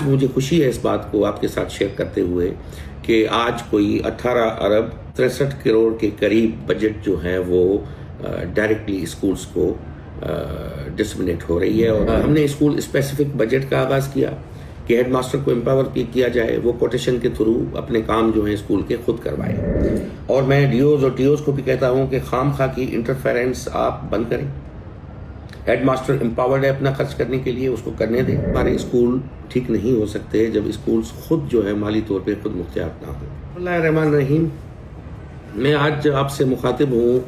مجھے خوشی ہے اس بات کو آپ کے ساتھ شیئر کرتے ہوئے کہ آج کوئی 18 ارب 63 کروڑ کے قریب بجٹ جو ہے وہ ڈائریکٹلی اسکولز کو ڈسمنیٹ ہو رہی ہے. اور ہم نے اسکول اسپیسیفک بجٹ کا آغاز کیا کہ ہیڈ ماسٹر کو امپاور کیا جائے، وہ کوٹیشن کے تھرو اپنے کام جو ہیں اسکول کے خود کروائے. اور میں ڈیوز اور ٹیوز کو بھی کہتا ہوں کہ خام خواہ کی انٹرفیرنس آپ بند کریں. ہیڈ ماسٹر امپاورڈ ہے اپنا خرچ کرنے کے لیے، اس کو کرنے دیں. ہمارے اسکول ٹھیک نہیں ہو سکتے جب اسکولز خود جو ہے مالی طور پہ خود مختار نہ ہوں. اللہ الرحمن الرحیم. میں آج آپ سے مخاطب ہوں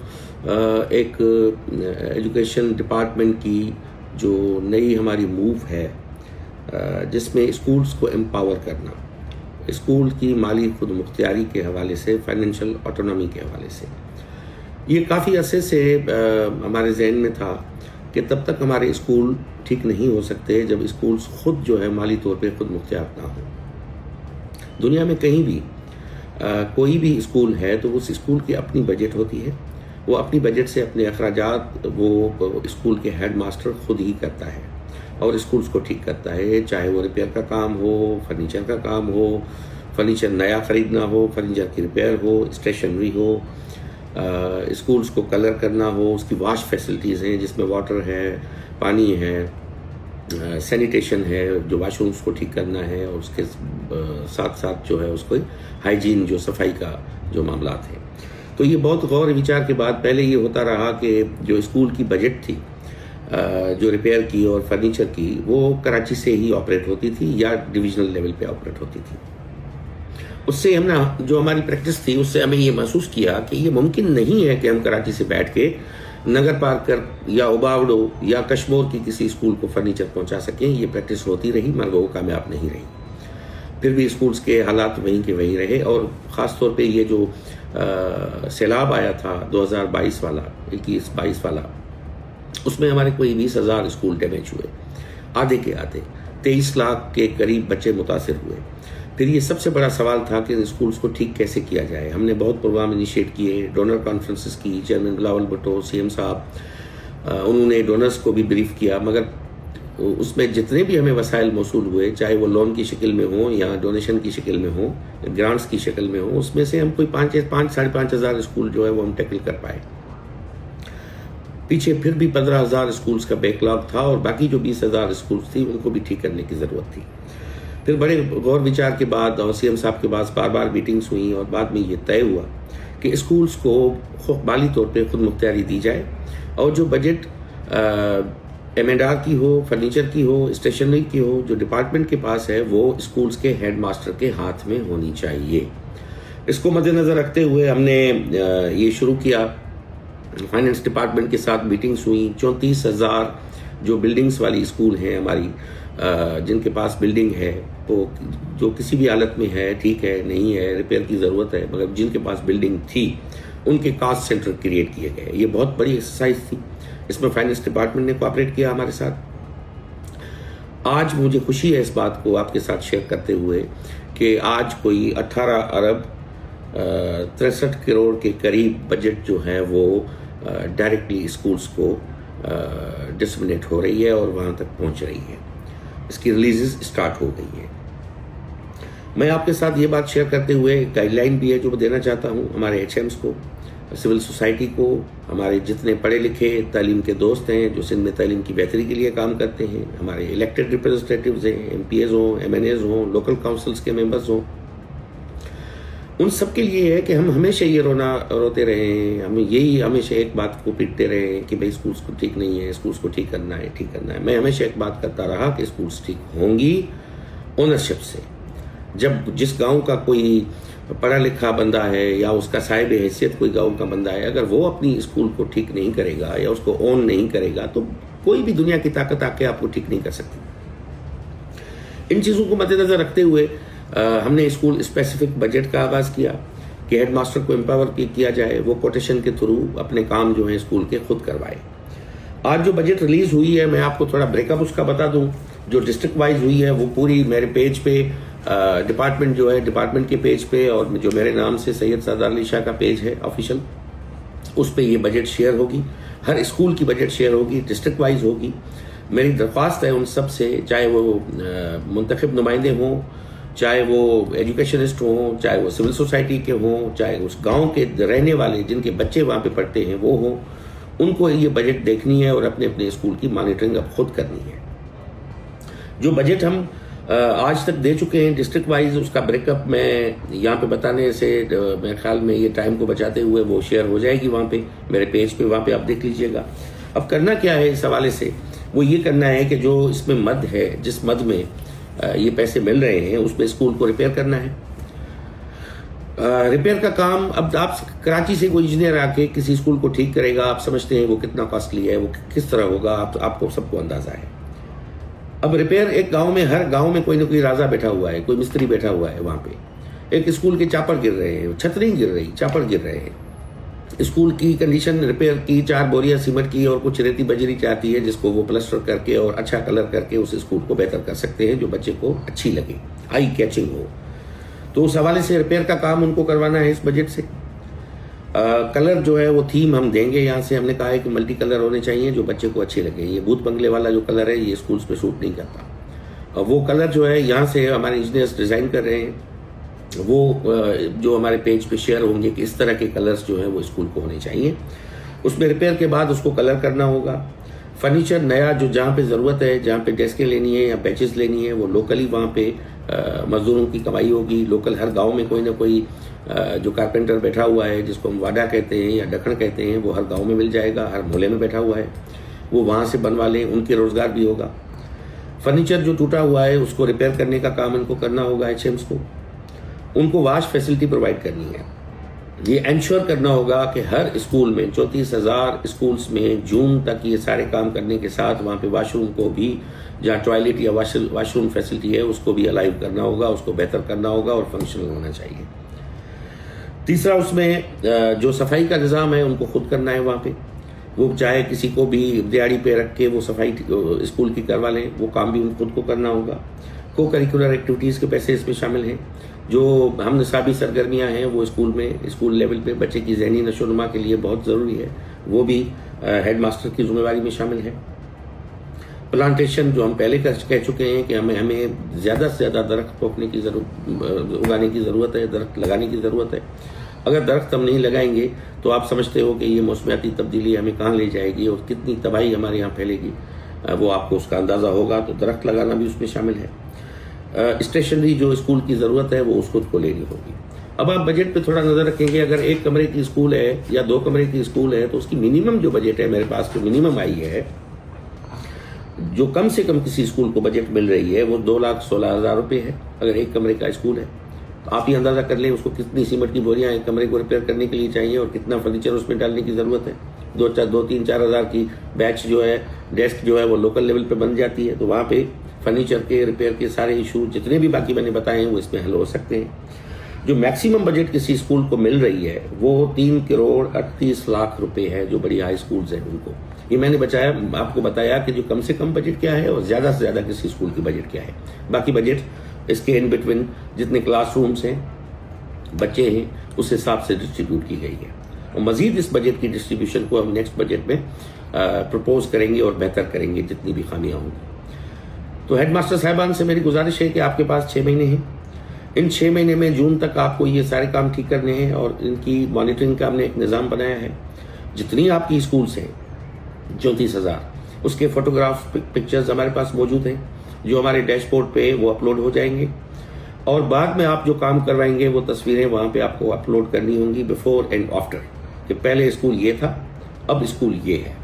ایک ایجوکیشن ڈپارٹمنٹ کی جو نئی ہماری موو ہے، جس میں اسکولز کو امپاور کرنا، اسکول کی مالی خود مختاری کے حوالے سے، فائنینشیل آٹونومی کے حوالے سے. یہ کافی عرصے سے ہمارے ذہن میں تھا کہ تب تک ہمارے اسکول ٹھیک نہیں ہو سکتے جب اسکولز خود جو ہے مالی طور پہ خود مختار نہ ہوں. دنیا میں کہیں بھی کوئی بھی اسکول ہے تو اس اسکول کی اپنی بجٹ ہوتی ہے، وہ اپنی بجٹ سے اپنے اخراجات وہ اسکول کے ہیڈ ماسٹر خود ہی کرتا ہے اور اسکولز کو ٹھیک کرتا ہے، چاہے وہ ریپیئر کا کام ہو، فرنیچر کا کام ہو، فرنیچر نیا خریدنا ہو، فرنیچر کی ریپیئر ہو، اسٹیشنری ہو، اسکولز کو کلر کرنا ہو، اس کی واش فیسلٹیز ہیں جس میں واٹر ہے، پانی ہے، سینیٹیشن ہے، جو واش رومز کو ٹھیک کرنا ہے، اور اس کے ساتھ ساتھ جو ہے اس کو ہائیجین جو صفائی کا جو معاملات ہیں. تو یہ بہت غور وچار کے بعد پہلے یہ ہوتا رہا کہ جو اسکول کی بجٹ تھی جو ریپیئر کی اور فرنیچر کی، وہ کراچی سے ہی آپریٹ ہوتی تھی یا ڈویژنل لیول پہ آپریٹ ہوتی تھی. اس سے ہم نے جو ہماری پریکٹس تھی اس سے ہمیں یہ محسوس کیا کہ یہ ممکن نہیں ہے کہ ہم کراچی سے بیٹھ کے نگر پارکر یا اوباوڈو یا کشمور کی کسی اسکول کو فرنیچر پہنچا سکیں. یہ پریکٹس ہوتی رہی مگر وہ کامیاب نہیں رہی. پھر بھی اسکولز کے حالات وہیں کے وہیں رہے، اور خاص طور پہ یہ جو سیلاب آیا تھا 2022 والا، 21-22 والا، اس میں ہمارے کوئی 20,000 اسکول ڈیمیج ہوئے، آدھے کے آدھے 23 لاکھ کے قریب بچے متاثر ہوئے. پھر یہ سب سے بڑا سوال تھا کہ اسکولز کو ٹھیک کیسے کیا جائے. ہم نے بہت پروگرام انیشیٹ کیے، ڈونر کانفرنسز کی، چیئرمین بلاول بھٹو سی ایم صاحب انہوں نے ڈونرز کو بھی بریف کیا، مگر اس میں جتنے بھی ہمیں وسائل موصول ہوئے، چاہے وہ لون کی شکل میں ہوں یا ڈونیشن کی شکل میں ہوں، گرانٹس کی شکل میں ہوں، اس میں سے ہم کوئی 5,000-5,500 اسکول جو ہے وہ ہم ٹیکل کر پائے. پیچھے پھر بھی 15,000 اسکولز کا بیک لاگ تھا، اور باقی جو 20,000 اسکولز تھی ان کو بھی ٹھیک کرنے کی ضرورت تھی. پھر بڑے غور وچار کے بعد اور سی ایم صاحب کے پاس بار بار میٹنگز ہوئیں، اور بعد میں یہ طے ہوا کہ اسکولز کو مالی طور پہ خود مختاری دی جائے، اور جو بجٹ M&R کی ہو، فرنیچر کی ہو، اسٹیشنری کی ہو، جو ڈپارٹمنٹ کے پاس ہے وہ اسکولز کے ہیڈ ماسٹر کے ہاتھ میں ہونی چاہیے. اس کو مد نظر رکھتے ہوئے ہم نے یہ شروع کیا. فائنینس ڈپارٹمنٹ کے ساتھ میٹنگز ہوئیں. 34,000 جو بلڈنگز والی اسکول ہیں ہماری، جن کے پاس بلڈنگ ہے، تو جو کسی بھی حالت میں ہے، ٹھیک ہے، نہیں ہے، ریپیئر کی ضرورت ہے، مگر جن کے پاس بلڈنگ تھی ان کے کاسٹ سینٹر کریٹ کیے گئے. یہ بہت بڑی ایکسرسائز تھی، اس میں فائنینس ڈپارٹمنٹ نے کوآپریٹ کیا ہمارے ساتھ. آج مجھے خوشی ہے اس بات کو آپ کے ساتھ شیئر کرتے ہوئے کہ آج کوئی 18 ارب 63 کروڑ کے قریب بجٹ جو ہے وہ ڈائریکٹلی اسکولز کو ڈسمنیٹ ہو رہی ہے اور وہاں تک پہنچ رہی ہے. اس کی ریلیزز اسٹارٹ ہو گئی ہیں. میں آپ کے ساتھ یہ بات شیئر کرتے ہوئے گائیڈ لائن بھی ہے جو میں دینا چاہتا ہوں ہمارے HMs کو، سول سوسائٹی کو، ہمارے جتنے پڑھے لکھے تعلیم کے دوست ہیں جو سندھ میں تعلیم کی بہتری کے لیے کام کرتے ہیں، ہمارے الیکٹڈ ریپرزنٹیٹیوز ہیں، MPs ہوں، MNAs ہوں، لوکل کاؤنسلز کے ممبرز ہوں. ان سب کے لیے ہے کہ ہم ہمیشہ یہ روتے رہیں، ہم یہی ہمیشہ ایک بات کو پیٹتے رہیں کہ بھائی اسکولس کو ٹھیک نہیں ہے، اسکولس کو ٹھیک کرنا ہے، ٹھیک کرنا ہے. میں ہمیشہ ایک بات کرتا رہا کہ اسکولس ٹھیک ہوں گی اونرشپ سے. جب جس گاؤں کا کوئی پڑھا لکھا بندہ ہے یا اس کا صاحب حیثیت کوئی گاؤں کا بندہ ہے، اگر وہ اپنی اسکول کو ٹھیک نہیں کرے گا یا اس کو اون نہیں کرے گا تو کوئی بھی دنیا کی طاقت آ کے آپ کو ٹھیک نہیں کر سکتی. ان چیزوں کو مد نظر رکھتے ہوئے ہم نے اسکول اسپیسیفک بجٹ کا آغاز کیا کہ ہیڈ ماسٹر کو امپاور کیا جائے، وہ کوٹیشن کے تھرو اپنے کام جو ہیں اسکول کے خود کروائے. آج جو بجٹ ریلیز ہوئی ہے، میں آپ کو تھوڑا بریک اپ اس کا بتا دوں. جو ڈسٹرکٹ وائز ہوئی ہے وہ پوری میرے پیج پہ، ڈپارٹمنٹ جو ہے ڈپارٹمنٹ کے پیج پہ، اور جو میرے نام سے سید سردار علی شاہ کا پیج ہے آفیشیل، اس پہ یہ بجٹ شیئر ہوگی. ہر اسکول کی بجٹ شیئر ہوگی، ڈسٹرکٹ وائز ہوگی. میری درخواست ہے ان سب سے، چاہے وہ منتخب نمائندے ہوں، چاہے وہ ایجوکیشنسٹ ہوں، چاہے وہ سول سوسائٹی کے ہوں، چاہے اس گاؤں کے رہنے والے جن کے بچے وہاں پہ پڑھتے ہیں وہ ہوں، ان کو یہ بجٹ دیکھنی ہے اور اپنے اپنے اسکول کی مانیٹرنگ اب خود کرنی ہے۔ جو بجٹ ہم آج تک دے چکے ہیں ڈسٹرکٹ وائز، اس کا بریک اپ میں یہاں پہ بتانے سے میرے خیال میں یہ ٹائم کو بچاتے ہوئے وہ شیئر ہو جائے گی وہاں پہ میرے پیج پہ، وہاں پہ آپ دیکھ لیجئے گا۔ اب کرنا کیا ہے اس حوالے سے، وہ یہ کرنا ہے کہ جو اس میں مد ہے، جس مد میں یہ پیسے مل رہے ہیں، اس میں اسکول کو ریپیئر کرنا ہے۔ ریپیئر کا کام، اب آپ کراچی سے کوئی انجینئر آ کے کسی اسکول کو ٹھیک کرے گا، آپ سمجھتے ہیں وہ کتنا کاسٹلی ہے، وہ کس طرح ہوگا، آپ کو سب کو اندازہ ہے۔ اب ریپیئر ایک گاؤں میں، ہر گاؤں میں کوئی نہ کوئی رازہ بیٹھا ہوا ہے، کوئی مستری بیٹھا ہوا ہے وہاں پہ۔ ایک اسکول کے چاپڑ گر رہے ہیں، چھت نہیں گر رہی، چاپڑ گر رہے ہیں۔ اسکول کی کنڈیشن ریپیئر کی، 4 بوریاں سیمنٹ کی اور کچھ ریتی بجری چاہتی ہے، جس کو وہ پلسٹر کر کے اور اچھا کلر کر کے اس اسکول کو بہتر کر سکتے ہیں، جو بچے کو اچھی لگے، آئی کیچنگ ہو۔ تو اس حوالے سے ریپیئر کا کام ان کو کروانا ہے اس بجٹ سے۔ کلر جو ہے وہ تھیم ہم دیں گے یہاں سے، ہم نے کہا ہے کہ ملٹی کلر ہونے چاہیے جو بچے کو اچھے لگیں۔ یہ بھوت بنگلے والا جو کلر ہے یہ اسکولز پہ سوٹ نہیں کرتا۔ وہ کلر جو ہے یہاں سے ہمارے انجینئرز ڈیزائن کر رہے ہیں، وہ جو ہمارے پیج پہ شیئر ہوں گے کہ اس طرح کے کلرز جو ہیں وہ اسکول کو ہونے چاہیے۔ اس میں ریپیئر کے بعد اس کو کلر کرنا ہوگا۔ فرنیچر نیا جو جہاں پہ ضرورت ہے، جہاں پہ ڈیسکیں لینی ہے یا بیچز لینی ہے، وہ لوکلی وہاں پہ مزدوروں کی کمائی ہوگی۔ لوکل ہر گاؤں میں کوئی نہ کوئی جو کارپینٹر بیٹھا ہوا ہے، جس کو ہم واڈا کہتے ہیں یا ڈکھن کہتے ہیں، وہ ہر گاؤں میں مل جائے گا، ہر محلے میں بیٹھا ہوا ہے، وہ وہاں سے بنوا لیں، ان کے روزگار بھی ہوگا۔ فرنیچر جو ٹوٹا ہوا ہے اس کو ریپیئر کرنے کا کام ان کو کرنا ہوگا، HMs کو۔ ان کو واش فیسلٹی پرووائڈ کرنی ہے۔ یہ انشور کرنا ہوگا کہ ہر اسکول میں 34,000 اسکولز میں جون تک یہ سارے کام کرنے کے ساتھ وہاں پہ واش روم کو بھی، جہاں ٹوائلٹ یا واش روم فیسلٹی ہے، اس کو بھی الائیو کرنا ہوگا، اس کو بہتر کرنا ہوگا اور فنکشنل ہونا چاہیے۔ تیسرا، اس میں جو صفائی کا نظام ہے ان کو خود کرنا ہے وہاں پہ۔ وہ چاہے کسی کو بھی دیہڑی پہ رکھ کے وہ صفائی اسکول کی کروا لیں، وہ کام بھی خود کو کرنا ہوگا۔ کو کریکولر ایکٹیویٹیز کے پیسے اس میں شامل ہیں۔ جو ہم نصابی سرگرمیاں ہیں وہ اسکول میں، اسکول لیول پہ بچے کی ذہنی نشو و نما کے لیے بہت ضروری ہے، وہ بھی ہیڈ ماسٹر کی ذمہ داری میں شامل ہے۔ پلانٹیشن جو ہم پہلے کہہ چکے ہیں کہ ہمیں زیادہ سے زیادہ درخت اگانے کی ضرورت ہے، درخت لگانے کی ضرورت ہے۔ اگر درخت ہم نہیں لگائیں گے تو آپ سمجھتے ہو کہ یہ موسمیاتی تبدیلی ہمیں کہاں لے جائے گی اور کتنی تباہی ہمارے یہاں پھیلے گی، وہ آپ کو اس کا اندازہ ہوگا۔ تو درخت لگانا بھی اس میں شامل ہے۔ اسٹیشنری جو اسکول کی ضرورت ہے وہ اس خود کو لینی ہوگی۔ اب آپ بجٹ پہ تھوڑا نظر رکھیں گے، اگر 1 کمرے کی اسکول ہے یا 2 کمرے کی اسکول ہے تو اس کی منیمم جو بجٹ ہے، میرے پاس جو منیمم آئی ہے، جو کم سے کم کسی اسکول کو بجٹ مل رہی ہے، وہ 2,16,000 روپے ہے۔ اگر 1 کمرے کا اسکول ہے تو آپ یہ اندازہ کر لیں اس کو کتنی سیمنٹ کی بوریاں 1 کمرے کو ریپیئر کرنے کے لیے چاہیے اور کتنا فرنیچر اس میں ڈالنے کی ضرورت ہے۔ 2-3-4 ہزار کی بیچ جو ہے، ڈیسک جو ہے وہ لوکل لیول پہ بن جاتی ہے، تو وہاں پہ فرنیچر کے ریپیئر کے سارے ایشو جتنے بھی باقی میں نے بتائے ہیں وہ اس میں حل ہو سکتے ہیں۔ جو میکسیمم بجٹ کسی اسکول کو مل رہی ہے وہ 3,38,00,000 روپے ہے، جو بڑی ہائی اسکولز ہیں ان کو۔ یہ میں نے آپ کو بتایا کہ جو کم سے کم بجٹ کیا ہے اور زیادہ سے زیادہ کسی اسکول کی بجٹ کیا ہے۔ باقی بجٹ اس کے ان بٹوین جتنے کلاس رومز ہیں، بچے ہیں، اس حساب سے ڈسٹریبیوٹ کی گئی ہے۔ اور مزید اس بجٹ کی ڈسٹریبیوشن کو ہم نیکسٹ بجٹ میں پرپوز کریں گے اور بہتر کریں گے جتنی بھی خامیاں ہوں گی۔ تو ہیڈ ماسٹر صاحبان سے میری گزارش ہے کہ آپ کے پاس 6 مہینے ہیں۔ ان 6 مہینے میں جون تک آپ کو یہ سارے کام ٹھیک کرنے ہیں اور ان کی مانیٹرنگ کا ہم نے ایک نظام بنایا ہے۔ جتنی آپ کی اسکولز ہیں 34,000، اس کے فوٹوگراف پکچرز ہمارے پاس موجود ہیں، جو ہمارے ڈیش بورڈ پہ وہ اپلوڈ ہو جائیں گے، اور بعد میں آپ جو کام کروائیں گے وہ تصویریں وہاں پہ آپ کو اپلوڈ کرنی ہوں گی بیفور اینڈ آفٹر، کہ پہلے اسکول یہ تھا، اب اسکول یہ ہے۔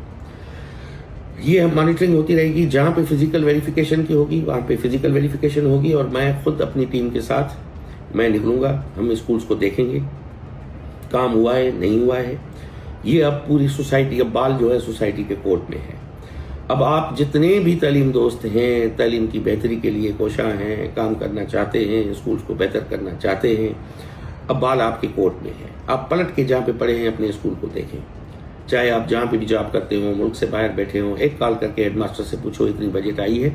یہ مانیٹرنگ ہوتی رہے گی۔ جہاں پہ فزیکل ویریفیکیشن کی ہوگی وہاں پہ فزیکل ویریفیکیشن ہوگی، اور میں خود اپنی ٹیم کے ساتھ میں نکلوں گا، ہم اسکولز کو دیکھیں گے کام ہوا ہے نہیں ہوا ہے۔ یہ اب پوری سوسائٹی، اب بال جو ہے سوسائٹی کے کورٹ میں ہے۔ اب آپ جتنے بھی تعلیم دوست ہیں، تعلیم کی بہتری کے لیے کوشاں ہیں، کام کرنا چاہتے ہیں، اسکولز کو بہتر کرنا چاہتے ہیں، اب بال آپ کے کورٹ میں ہے۔ آپ پلٹ کے جہاں پہ پڑے ہیں اپنے اسکول کو دیکھیں، چاہے آپ جہاں پہ بھی جاب کرتے ہوں، ملک سے باہر بیٹھے ہوں، ایک کال کر کے ہیڈ ماسٹر سے پوچھو اتنی بجٹ آئی ہے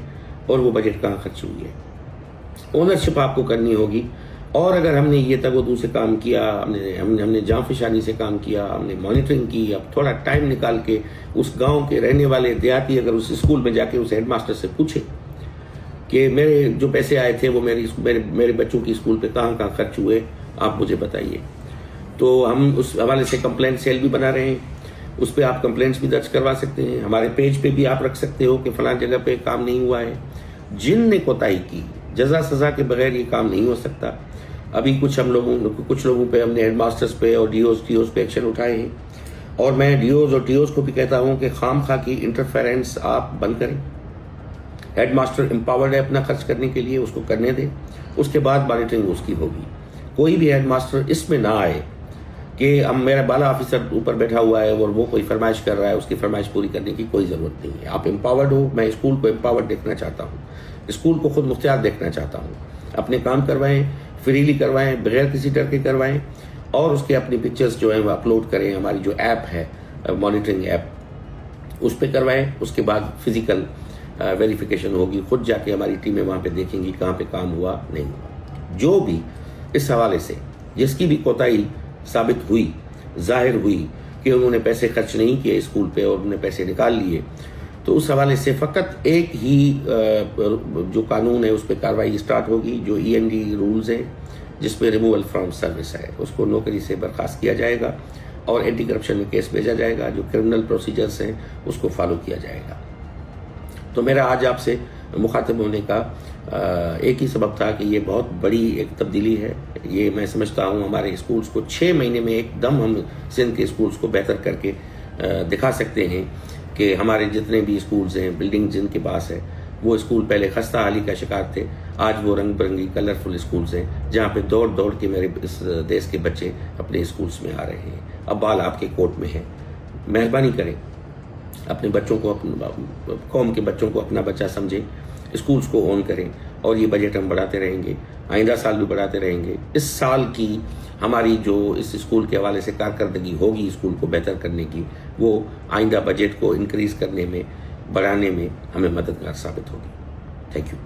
اور وہ بجٹ کہاں خرچ ہوئی ہے۔ اونرشپ آپ کو کرنی ہوگی اور اگر ہم نے یہ تگودو سے کام کیا، ہم نے جاں فشانی سے کام کیا، ہم نے مانیٹرنگ کی، اب تھوڑا ٹائم نکال کے اس گاؤں کے رہنے والے دیہاتی اگر اس اسکول میں جا کے اس ہیڈ ماسٹر سے پوچھے کہ میرے جو پیسے آئے تھے وہ میرے بچوں کی اسکول پہ کہاں کہاں خرچ ہوئے، آپ مجھے بتائیے. تو ہم اس حوالے سے کمپلینٹ سیل بھی بنا رہے ہیں، اس پہ آپ کمپلینٹس بھی درج کروا سکتے ہیں. ہمارے پیج پہ بھی آپ رکھ سکتے ہو کہ فلاں جگہ پہ کام نہیں ہوا ہے. جن نے کوتاہی کی، جزا سزا کے بغیر یہ کام نہیں ہو سکتا. ابھی کچھ لوگوں پہ ہم نے ہیڈ ماسٹرز پہ اور ڈی اوز پہ ایکشن اٹھائے ہیں، اور میں ڈی اوز کو بھی کہتا ہوں کہ خام خواہ کی انٹرفیرنس آپ بند کریں. ہیڈ ماسٹر امپاورڈ ہے اپنا خرچ کرنے کے لیے، اس کو کرنے دیں، اس کے بعد مانیٹرنگ اس کی ہوگی. کوئی بھی ہیڈ ماسٹر اس میں نہ آئے کہ میرا بالا آفیسر اوپر بیٹھا ہوا ہے اور وہ کوئی فرمائش کر رہا ہے، اس کی فرمائش پوری کرنے کی کوئی ضرورت نہیں ہے. آپ امپاورڈ ہو، میں اسکول کو امپاورڈ دیکھنا چاہتا ہوں، اسکول کو خود مختار دیکھنا چاہتا ہوں. اپنے کام کروائیں، فریلی کروائیں، بغیر کسی ڈر کے کروائیں، اور اس کے اپنی پکچرز جو ہیں وہ اپلوڈ کریں. ہماری جو ایپ ہے مانیٹرنگ ایپ، اس پہ کروائیں. اس کے بعد فزیکل ویریفیکیشن ہوگی، خود جا کے ہماری ٹیمیں وہاں پہ دیکھیں گی کہاں پہ کام ہوا نہیں ہوا. جو بھی اس حوالے سے جس کی بھی کوتاہی ثابت ہوئی، ظاہر ہوئی کہ انہوں نے پیسے خرچ نہیں کیے اسکول پہ اور انہوں نے پیسے نکال لیے، تو اس حوالے سے فقط ایک ہی جو قانون ہے اس پہ کارروائی اسٹارٹ ہوگی، جو END رولز ہیں، جس پہ ریموول فرام سروس ہے. اس کو نوکری سے برخاست کیا جائے گا اور اینٹی کرپشن میں کیس بھیجا جائے گا. جو کرمنل پروسیجرز ہیں اس کو فالو کیا جائے گا. تو میرا آج آپ سے مخاطب ہونے کا ایک ہی سبب تھا کہ یہ بہت بڑی ایک تبدیلی ہے. یہ میں سمجھتا ہوں ہمارے اسکولز کو 6 مہینے میں ایک دم ہم سندھ کے اسکولز کو بہتر کر کے دکھا سکتے ہیں کہ ہمارے جتنے بھی اسکولز ہیں، بلڈنگ جن کے پاس ہے، وہ اسکول پہلے خستہ حالی کا شکار تھے، آج وہ رنگ برنگی کلرفل اسکولز ہیں جہاں پہ دوڑ دوڑ کے میرے اس دیش کے بچے اپنے اسکولز میں آ رہے ہیں. اب بال آپ کے کورٹ میں ہے. مہربانی کریں، اپنے بچوں کو، قوم کے بچوں کو اپنا بچہ سمجھیں، اسکولز کو اون کریں، اور یہ بجٹ ہم بڑھاتے رہیں گے، آئندہ سال بھی بڑھاتے رہیں گے. اس سال کی ہماری جو اس اسکول کے حوالے سے کارکردگی ہوگی اسکول کو بہتر کرنے کی، وہ آئندہ بجٹ کو انکریز کرنے میں، بڑھانے میں ہمیں مددگار ثابت ہوگی. Thank you.